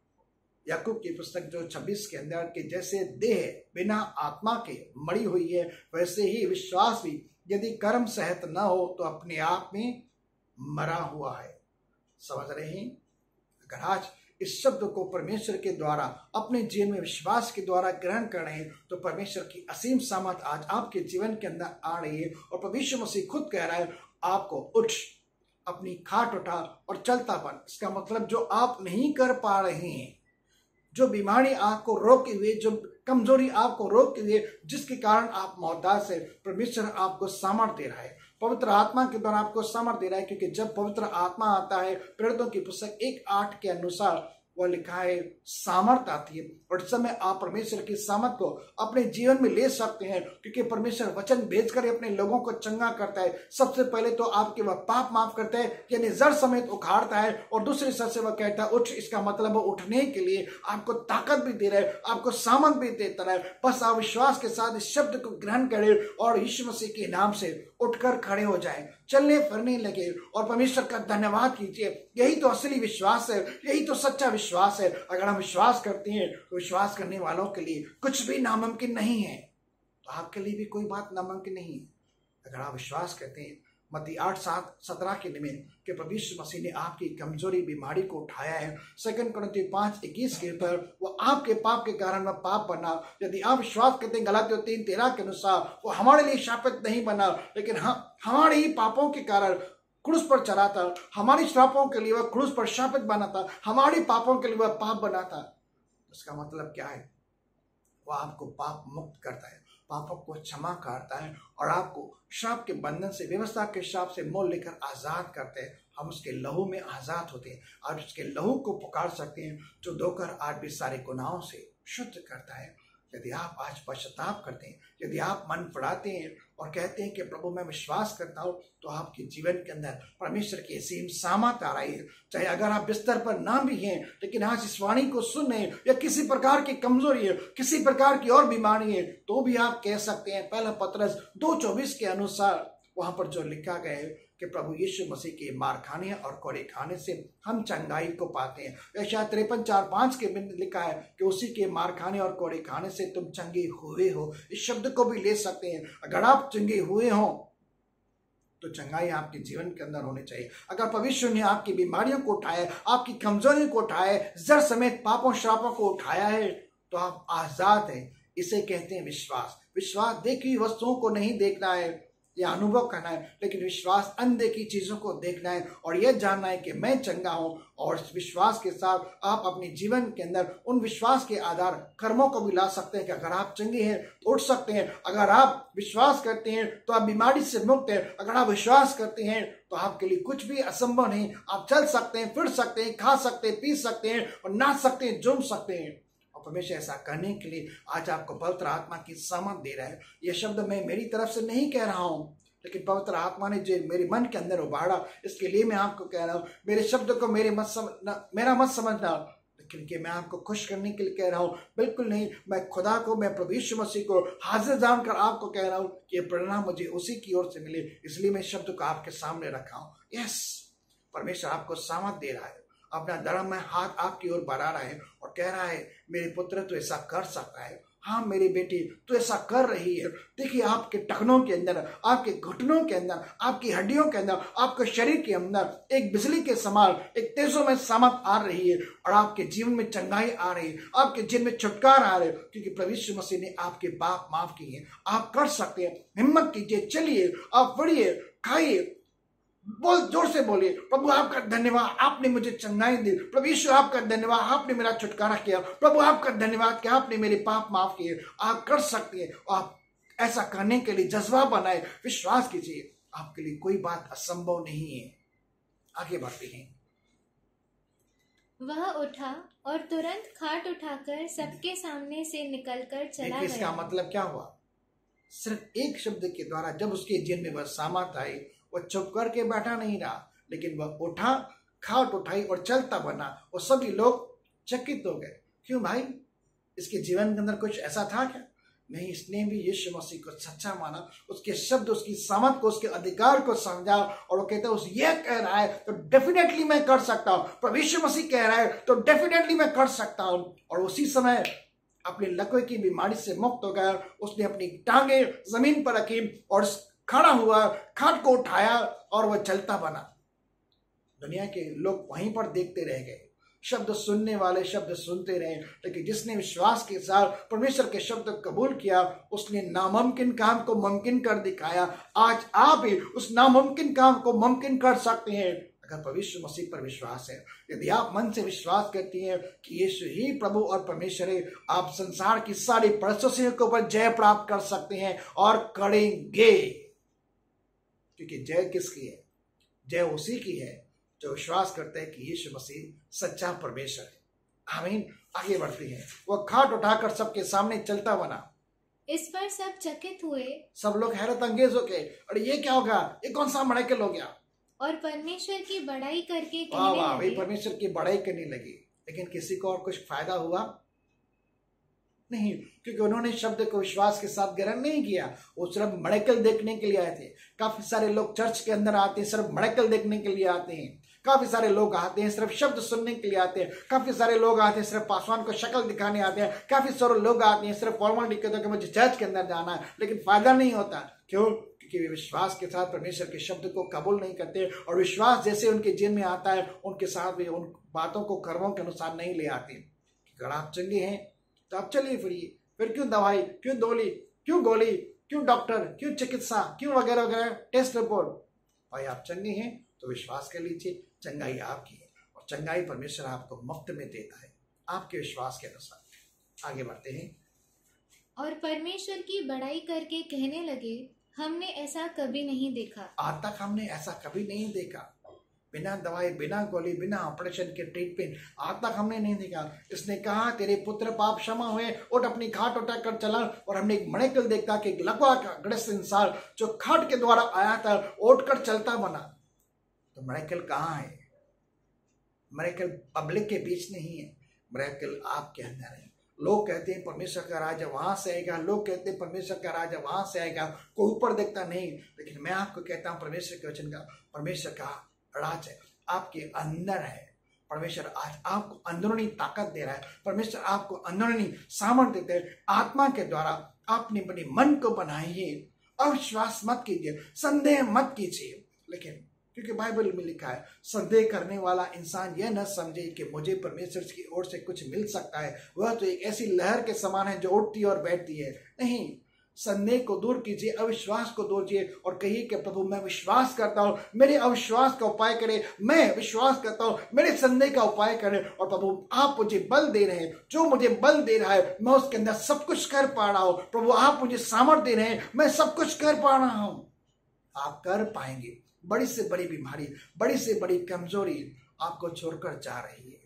याकूब की पुस्तक जो 26 के अंदर के, जैसे देह बिना आत्मा के मरी हुई है, वैसे ही विश्वास भी यदि कर्म सहित न हो तो अपने आप में मरा हुआ है। समझ रहे हैं? अगर आज इस शब्द को परमेश्वर के द्वारा अपने जीवन में विश्वास के द्वारा ग्रहण कर रहे हैं तो परमेश्वर की असीम सामर्थ आज आपके जीवन के अंदर आ रही है। और परमेश्वर मसीह खुद कह रहा है आपको उठ, अपनी खाट उठा और चलता बन। इसका मतलब जो आप नहीं कर पा रहे हैं, जो बीमारी आपको रोके हुए, जो कमजोरी आपको रोके हुए, जिसके कारण आप मोहताज है, परमेश्वर आपको सामर्थ्य दे रहा है। पवित्र आत्मा के द्वारा आपको सामर्थ्य दे रहा है, क्योंकि जब पवित्र आत्मा आता है, प्रेरितों की पुस्तक 1:8 के अनुसार वह लिखा है सामर्थ आती है। और इस समय आप परमेश्वर की सामर्थ को अपने जीवन में ले सकते हैं, क्योंकि परमेश्वर वचन भेजकर अपने लोगों को चंगा करता है। सबसे पहले तो आपके वह पाप माफ करता है, यानी जड़ समेत उखाड़ता है, और दूसरी सर से वह कहता है उठ। इसका मतलब उठने के लिए आपको ताकत भी दे रहा है, आपको सामर्थ भी देता है। बस आप विश्वास के साथ इस शब्द को ग्रहण करें और यीशु मसीह के नाम से उठकर खड़े हो जाएं, चलने फिरने लगे और परमेश्वर का धन्यवाद कीजिए। यही तो असली विश्वास है, यही तो सच्चा विश्वास है। अगर हम विश्वास करते हैं तो विश्वास करने वालों के लिए कुछ भी नामुमकिन नहीं है, तो आपके लिए भी कोई बात नामुमकिन नहीं है। अगर आप विश्वास करते हैं मत्ती 8:17 के निमित्त कि परमेश्वर मसीह ने आपकी कमजोरी बीमारी को उठाया है, 2 कुरिन्थियों 5:21 के ऊपर वो आपके पाप के कारण वह पाप बना। यदि आप विश्वास करते हैं गलातियों 3:13 के अनुसार वो हमारे लिए शापित नहीं बना, लेकिन हमारे ही पापों के कारण क्रूस पर चढ़ा था, हमारी श्रापों के लिए वह क्रूस पर शापित बना था, हमारी पापों के लिए वह पाप बना था। इसका मतलब क्या है? वह आपको पाप मुक्त करता है, पापों को क्षमा करता है और आपको श्राप के बंधन से, व्यवस्था के श्राप से मोल लेकर आजाद करते हैं। हम उसके लहू में आजाद होते हैं। आप उसके लहू को पुकार सकते हैं जो धोकर आज भी सारे गुनाहों से शुद्ध करता है। यदि आप आज पश्चाताप करते हैं, यदि आप मन पड़ाते हैं और कहते हैं कि प्रभु मैं विश्वास करता हूं, तो आपके जीवन के अंदर परमेश्वर की असीम सामर्थ आ रही है। चाहे अगर आप बिस्तर पर ना भी हैं, लेकिन आज इस वाणी को सुन रहे हैं, या किसी प्रकार की कमजोरी है, किसी प्रकार की और बीमारी है, तो भी आप कह सकते हैं 1 पतरस 2:24 के अनुसार वहां पर जो लिखा गया है कि प्रभु यीशु मसीह के मार खाने और कोड़े खाने से हम चंगाई को पाते हैं। यशायाह 53:4-5 के में लिखा है कि उसी के मार खाने और कोड़े खाने से तुम चंगे हुए हो। इस शब्द को भी ले सकते हैं। अगर आप चंगे हुए हो तो चंगाई आपके जीवन के अंदर होनी चाहिए। अगर परमेश्वर ने आपकी बीमारियों को उठाया, आपकी कमजोरियों को उठाया, जड़ समेत पापों श्रापों को उठाया है, तो आप आजाद हैं। इसे कहते हैं विश्वास। विश्वास देखी वस्तुओं को नहीं देखना है या अनुभव करना है, लेकिन विश्वास अनदेखी चीजों को देखना है और यह जानना है कि मैं चंगा हूं। और इस विश्वास के साथ आप अपने जीवन के अंदर उन विश्वास के आधार कर्मों को भी ला सकते हैं कि अगर आप चंगे हैं तो उठ सकते हैं। अगर आप विश्वास करते हैं तो आप बीमारी से मुक्त हैं। अगर आप विश्वास करते हैं तो आपके लिए कुछ भी असंभव नहीं। आप चल सकते हैं, फिर सकते हैं, खा सकते हैं, पी सकते हैं और नाच सकते हैं, झूम सकते हैं। परमेश्वर ऐसा करने के लिए आज आपको पवित्र आत्मा की सामर्थ दे रहा है। यह शब्द मैं मेरी तरफ से नहीं कह रहा हूं, लेकिन पवित्र आत्मा ने जो मेरे मन के अंदर उबाड़ा, इसके लिए मैं आपको कह रहा हूं। मेरे शब्द को मेरा मत समझना, लेकिन कि मैं आपको खुश करने के लिए कह रहा हूं, बिल्कुल नहीं। मैं खुदा को, मैं प्रभु यीशु मसीह को हाजिर जानकर आपको कह रहा हूं कि परिणाम मुझे उसी की ओर से मिले, इसलिए मैं शब्द को आपके सामने रखा हूं। यस, परमेश्वर आपको सामर्थ दे रहा है, अपना धर्म में हाथ आपकी ओर बढ़ा रहा है और कह रहा है मेरे पुत्र तो ऐसा कर सकता है, हाँ मेरी बेटी तो ऐसा कर रही है। देखिए आपके टखनों के अंदर, आपके घुटनों के अंदर, आपकी हड्डियों के अंदर, आपके शरीर के अंदर एक बिजली के समान एक तेजों में सामर्थ आ रही है और आपके जीवन में चंगाई आ रही है, आपके जीवन में छुटकारा आ रहा है, क्योंकि प्रभु यीशु मसीह ने आपके पाप माफ किए। आप कर सकते हैं, हिम्मत कीजिए, चलिए, आप बढ़िए, खाइए, बोल, जोर से बोलिए, प्रभु आपका धन्यवाद, आपने मुझे चंगाई दी। प्रभु यीशु आपका धन्यवाद, आपने मेरा छुटकारा किया। प्रभु आपका धन्यवाद कि आपने मेरे पाप माफ किए। आप कर सकते हैं। आप ऐसा करने के लिए जज्बा बनाए, विश्वास कीजिए, आपके लिए कोई बात असंभव नहीं है। आगे बढ़ते हैं। वह उठा और तुरंत खाट उठाकर सबके सामने से निकलकर चला गया। इसका मतलब क्या हुआ? सिर्फ एक शब्द के द्वारा जब उसके जीवन में वह सामर्थ आई, वह चुप करके बैठा नहीं रहा, लेकिन वह उठा, खाट उठाई और चलता बना। और सभी लोग चकित हो गए। क्यों भाई? इसके जीवन के अंदर कुछ ऐसा था क्या? नहीं, इसने भी यीशु मसीह को सच्चा माना, उसके शब्द, उसकी सामर्थ को, उसके अधिकार को समझा और वो कहता है उस ये कह रहा है तो डेफिनेटली मैं कर सकता हूँ। प्रभु यीशु मसीह कह रहा है तो डेफिनेटली मैं कर सकता हूँ। और उसी समय अपने लकवे की बीमारी से मुक्त हो गया। उसने अपनी टांगे जमीन पर रखी और खड़ा हुआ, खाट को उठाया और वह चलता बना। दुनिया के लोग वहीं पर देखते रह गए। शब्द सुनने वाले शब्द सुनते रहे, लेकिन जिसने विश्वास के साथ परमेश्वर के शब्द को कबूल किया उसने नामुमकिन काम को मुमकिन कर दिखाया। आज आप भी उस नामुमकिन काम को मुमकिन कर सकते हैं अगर पवित्र मसीह पर विश्वास है। यदि आप मन से विश्वास करती हैं कि यीशु ही प्रभु और परमेश्वर है, आप संसार की सारी परिस्थितियों के ऊपर जय प्राप्त कर सकते हैं और करेंगे। क्योंकि जय किसकी है? जय उसी की है जो विश्वास करते हैं कि यीशु मसीह सच्चा परमेश्वर है। आमीन। आगे बढ़ते हैं। वह खाट उठाकर सबके सामने चलता बना। इस पर सब चकित हुए। सब लोग हैरत अंगेज हो गए, अरे ये क्या होगा, ये कौन सा मड़ाइकल हो गया। और परमेश्वर की बड़ाई करके वाह कहने वाह, लगे। परमेश्वर की बड़ाई करने लगी। लेकिन किसी को और कुछ फायदा हुआ नहीं, क्योंकि उन्होंने शब्द को विश्वास के साथ ग्रहण नहीं किया। वो सिर्फ मड़ाइकल देखने के लिए आए थे। काफी सारे लोग चर्च के अंदर आते हैं, सिर्फ मड़ाइकल देखने के लिए आते हैं। काफी सारे लोग आते हैं सिर्फ शब्द सुनने के लिए आते हैं। काफी सारे लोग आते हैं सिर्फ पासवान को शक्ल दिखाने आते हैं। काफी सारे लोग आते हैं सिर्फ फॉर्मेलिटी कहते हैं कि मुझे चर्च के अंदर जाना है, लेकिन फायदा नहीं होता। क्यों? क्योंकि वे विश्वास के साथ परमेश्वर के शब्द को कबूल नहीं करते, और विश्वास जैसे उनके जीवन में आता है उनके साथ वे उन बातों को कर्मों के अनुसार नहीं ले आते। अगर आप चंगे हैं तो आप चलिए फिरिए, फिर क्यों दवाई, क्यों दोली, क्यों गोली, क्यों डॉक्टर, क्यों चिकित्सा, क्यों वगैरह वगैरह टेस्ट रिपोर्ट। भाई आप चंगे हैं तो विश्वास कर लीजिए, चंगाई आपकी है, और चंगाई परमेश्वर आपको मुफ्त में देता है आपके विश्वास के अनुसार। आगे बढ़ते हैं। और परमेश्वर की बड़ाई करके कहने लगे, हमने ऐसा कभी नहीं देखा। आज तक हमने ऐसा कभी नहीं देखा। बिना दवाई, बिना गोली, बिना ऑपरेशन के ट्रीटमेंट आज तक हमने नहीं देखा। इसने कहा तेरे पुत्र पाप क्षमा हुए, उठ अपनी खाट उठा कर चला। और हमने एक मड़ाइकल देखा कि लकवा का ग्रस्त इंसान जो खाट के द्वारा आया था उठ कर चलता बना। तो मड़ाइकल कहाँ है? मड़ाइकल पब्लिक के बीच नहीं है, मड़ाइकल आपके अंदर है। लोग कहते हैं परमेश्वर का राजा वहां से आएगा, लोग कहते हैं परमेश्वर का राजा वहां से आएगा, कोई ऊपर देखता नहीं। लेकिन मैं आपको कहता हूं परमेश्वर के वचन का, परमेश्वर का राज है आपके अंदर है। परमेश्वर आज आपको अंदरूनी ताकत दे रहा है। परमेश्वर आपको अंदरूनी सामर्थ्य देते हैं आत्मा के द्वारा। आपने अपने मन को बनाइए, अविश्वास मत कीजिए, संदेह मत कीजिए। लेकिन क्योंकि बाइबल में लिखा है संदेह करने वाला इंसान यह न समझे कि मुझे परमेश्वर की ओर से कुछ मिल सकता है। वह तो एक ऐसी लहर के समान है जो उठती और बैठती है। नहीं, संदेह को दूर कीजिए, अविश्वास को दूर कीजिए और कहिए कि प्रभु मैं विश्वास करता हूँ, मेरे अविश्वास का उपाय करे। मैं विश्वास करता हूँ, मेरे संदेह का उपाय करे। और प्रभु आप मुझे बल दे रहे हैं, जो मुझे बल दे रहा है मैं उसके अंदर सब कुछ कर पा रहा हूँ। प्रभु आप मुझे सामर्थ्य दे रहे हैं, मैं सब कुछ कर पा रहा हूँ। आप कर पाएंगे। बड़ी से बड़ी बीमारी, बड़ी से बड़ी कमजोरी आपको छोड़कर जा रही है,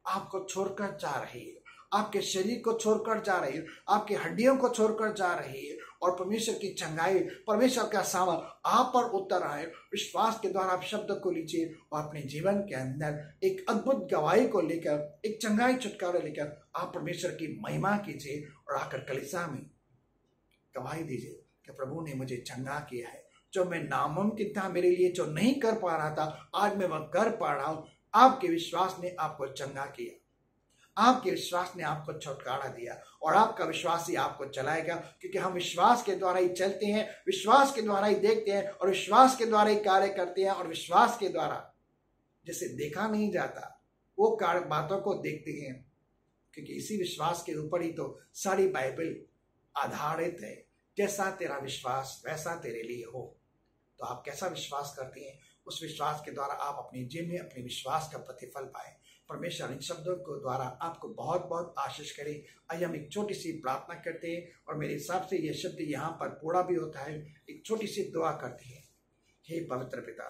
आपको छोड़कर जा रही है, आपके शरीर को छोड़कर जा रही है, आपकी हड्डियों को छोड़कर जा रही है। और परमेश्वर की चंगाई, परमेश्वर का सामर्थ आप पर उतर आए। विश्वास के द्वारा आप शब्द को लीजिए और अपने जीवन के अंदर एक अद्भुत गवाही को लेकर, एक चंगाई छुटकारा लेकर आप परमेश्वर की महिमा कीजिए और आकर कलीसिया में गवाही दीजिए कि प्रभु ने मुझे चंगा किया है। जो मैं नामुमकिन था मेरे लिए, जो नहीं कर पा रहा था, आज मैं वह कर पा रहा हूं। आपके विश्वास ने आपको चंगा किया, आपके विश्वास ने आपको छुटकारा दिया, और आपका विश्वास ही आपको चलाएगा। क्योंकि हम विश्वास के द्वारा ही चलते हैं, विश्वास के द्वारा ही देखते हैं, और विश्वास के द्वारा ही कार्य करते हैं। और विश्वास के द्वारा जैसे देखा नहीं जाता वो कार्य बातों को देखते हैं, क्योंकि इसी विश्वास के ऊपर ही तो सारी बाइबल आधारित है। जैसा तेरा विश्वास वैसा तेरे लिए हो। तो आप कैसा विश्वास करते हैं, उस विश्वास के द्वारा आप अपने जीवन में अपने विश्वास का प्रतिफल पाए। परमेश्वर इन शब्दों को द्वारा आपको बहुत बहुत आशीष करे। आइए हम एक छोटी सी प्रार्थना करते हैं, और मेरे हिसाब से यह शब्द यहाँ पर पूरा भी होता है। एक छोटी सी दुआ करते हैं। हे पवित्र पिता,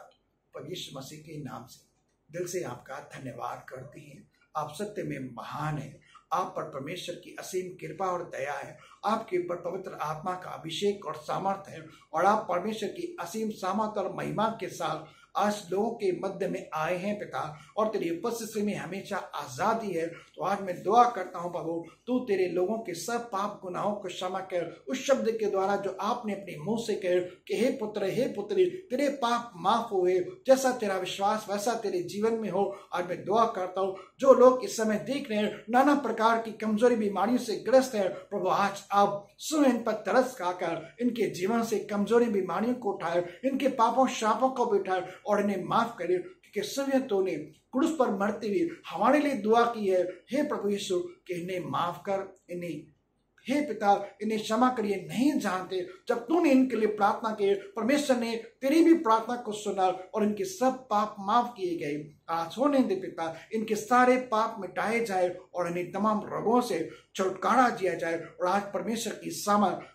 परमेश्वर मसीह के नाम से दिल से आपका धन्यवाद करते हैं। आप सत्य में महान है, आप पर परमेश्वर की असीम कृपा और दया है, आपके ऊपर पवित्र आत्मा का अभिषेक और सामर्थ्य है, और आप परमेश्वर की असीम सामर्थ्य और महिमा के साथ आज लोगों के मध्य में आए हैं पिता, और तेरी उपस्थिति में हमेशा आजादी है। तो आज मैं दुआ करता हूं प्रभु, तू तेरे लोगों के सब पाप गुनाहों को क्षमा कर। उस शब्द के द्वारा जो आपने अपने मुंह से कहे कि हे पुत्र, हे पुत्री, तेरे पाप माफ हुए, जैसा तेरा विश्वास वैसा तेरे जीवन में हो। आज मैं दुआ करता हूँ जो लोग इस समय देख रहे हैं नाना प्रकार की कमजोरी बीमारियों से ग्रस्त है, प्रभु आज आप सुन इन पर तरस खाकर इनके जीवन से कमजोरी बीमारियों को उठाए, इनके पापों शापों को भी उठाए और इन्हें माफ करे। कि समय तूने क्रूस पर मरते हुए हमारे लिए दुआ की है। हे प्रभु यीशु कि इन्हें माफ कर, इन्हें हे पिता इन्हें क्षमा करिए, नहीं जानते। जब तूने इनके लिए प्रार्थना की, परमेश्वर ने तेरी भी प्रार्थना को सुना और इनके सब पाप माफ किए गए। आज होने दे पिता, इनके सारे पाप मिटाए जाए और इन्हें तमाम रोगों से छुटकारा दिया जाए। और आज परमेश्वर की सामर्थ,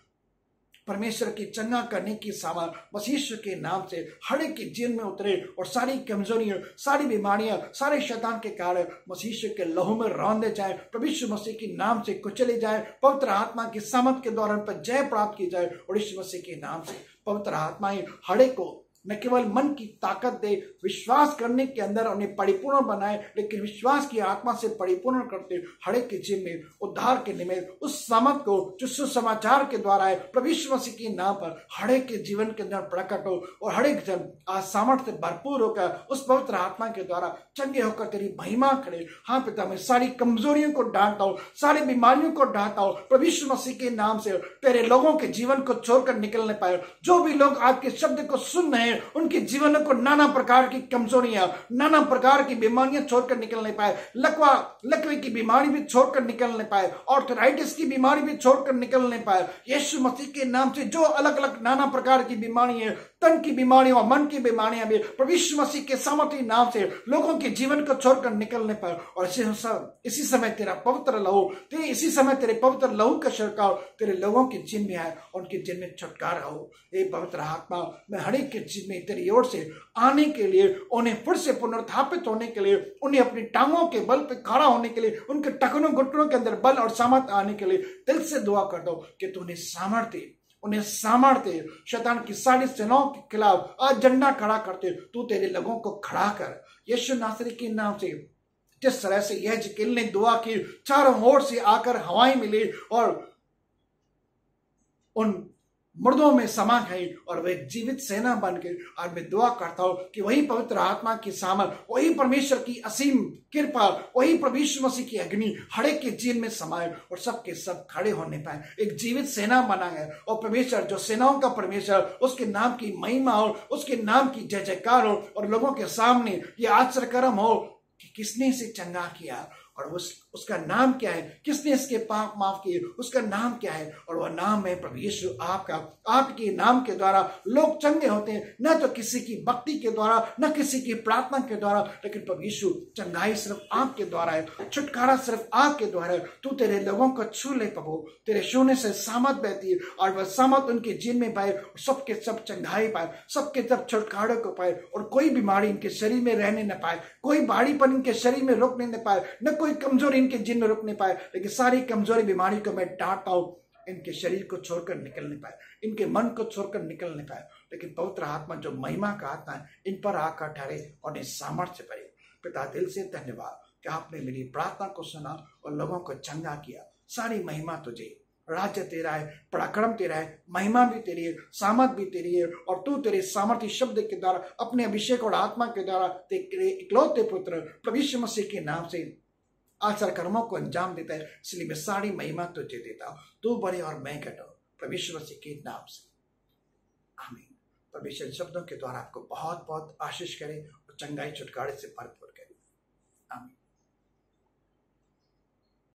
परमेश्वर की चंगा करने की सामर्थ मसीह के नाम से हर एक के जीवन में उतरे और सारी कमजोरियां, सारी बीमारियां, सारे शैतान के कारण मसीह के लहू में रौंदे जाए, प्रभु यीशु मसीह के नाम से कुचले जाए, पवित्र आत्मा की सामर्थ के द्वारा पर जय प्राप्त की जाए। और यीशु मसीह के नाम से पवित्र आत्माएं हर एक को न केवल मन की ताकत दे, विश्वास करने के अंदर उन्हें परिपूर्ण बनाए, लेकिन विश्वास की आत्मा से परिपूर्ण करते हर एक के जीवन में उद्धार के निमित्त उस सामर्थ को जो सुसमाचार के द्वारा है प्रभु यीशु मसीह के नाम पर हर एक के जीवन के अंदर प्रकट हो और हर एक जन आज सामर्थ्य भरपूर होकर उस पवित्र आत्मा के द्वारा चंगे होकर तेरी महिमा करे। हाँ पिता, मैं सारी कमजोरियों को डांटता हूँ, सारी बीमारियों को डांटता हूँ प्रभु यीशु मसीह के नाम से। तेरे लोगों के जीवन को छोड़कर निकलने पाए, जो भी लोग आपके शब्द को सुन रहे हैं उनके जीवनों को नाना प्रकार की कमजोरियां, नाना प्रकार की बीमारियां छोड़कर निकलने पाए, लकवे की बीमारी भी छोड़कर निकलने पाए, ऑर्थराइटिस की बीमारी भी छोड़कर निकलने पाए। यीशु मसीह के नाम से जो अलग अलग नाना प्रकार की बीमारी है, तन की बीमारियां और मन की बीमारियां भी प्रभु यीशु मसीह के सामर्थ्य नाम से लोगों के जीवन को छोड़कर निकलने पाए। और इसी समय तेरा पवित्र लहू, इसी समय तेरे पवित्र लहू का छिड़काव तेरे लोगों के जीवन में आए, उनके जीवन में छुटकारा हो। ये पवित्र आत्मा मैं हर एक के जीवन में तेरी ओर से आने के लिए, उन्हें फिर से पुनर्स्थापित होने के लिए, उन्हें अपनी टांगों के बल पे खड़ा होने के लिए, उनके टखनों घुटनों के अंदर बल और सामर्थ्य आने के लिए दिल से दुआ कर दो कि तू उन्हें सामर्थ्य शैतान की सारी सेनाओं के खिलाफ आज झंडा खड़ा करते तू तेरे लोगों को खड़ा कर यीशु नासरी के नाम से। जिस तरह से यह जिकिल ने दुआ की, चारों ओर से आकर हवाएं मिली और उन मुर्दों में समा गई और वे जीवित सेना बन गई। आज मैं दुआ करता हूं कि वही पवित्र आत्मा की सामर्थ, वही परमेश्वर की असीम कृपा, वही प्रभु यीशु मसीह की अग्नि हर एक के जीवन में समाये और सबके सब खड़े होने पाए, एक जीवित सेना बना है। और परमेश्वर जो सेनाओं का परमेश्वर, उसके नाम की महिमा हो, उसके नाम की जय जयकार हो और लोगों के सामने ये आश्चर्यकर्म हो कि किसने इसे चंगा किया और उसका नाम क्या है, किसने इसके पाप माफ किए, उसका नाम क्या है, और वह नाम है प्रभु यीशु आपका। आपके नाम के द्वारा लोग चंगे होते हैं, न तो किसी की भक्ति के द्वारा, न किसी की प्रार्थना के द्वारा, लेकिन प्रभु यीशु चंगाई सिर्फ आपके द्वारा है, छुटकारा सिर्फ आपके द्वारा है। तू तेरे लोगों को छू ले प्रभु, तेरे छूने से सामर्थ बहती है और वह सामर्थ उनके जीवन में पाए और सबके सब चंगाई पाए, सबके सब छुटकारे को पाए और कोई बीमारी इनके शरीर में रहने न पाए, कोई भारीपन इनके शरीर में रुकने न पाए, न कोई कमजोरी इनके जीवन में रुकने पाए, लेकिन सारी कमजोरी बीमारी को मैं डांटता हूं, इनके शरीर को छोड़कर निकलने पाए, इनके मन को छोड़कर निकलने पाए, लेकिन पवित्र आत्मा जो महिमा का आत्मा है इन पर आकर ठहरे और इस सामर्थ्य पाए। पिता दिल से धन्यवाद कि आपने मेरी प्रार्थना को सुना और लोगों को चंगा किया। सारी महिमा तुझे, राज्य तेरा है, पराक्रम तेरा है, महिमा भी तेरी है, सामर्थ भी तेरी है और तू तेरे सामर्थ्य शब्द के द्वारा अपने अभिषेक और आत्मा के द्वारा तेरे इकलौते पुत्र प्रभु यीशु मसीह के नाम से आचार कर्मों को अंजाम देता है। इसलिए मैं सारी महिमा तुझे देता हूं, तू बड़े और मैं घटो, प्रभु यीशु मसीह के नाम से आमीन। परमेश्वर शब्दों के द्वारा आपको बहुत बहुत आशीष करे और चंगाई छुटकारे से भरपूर करे। आमीन।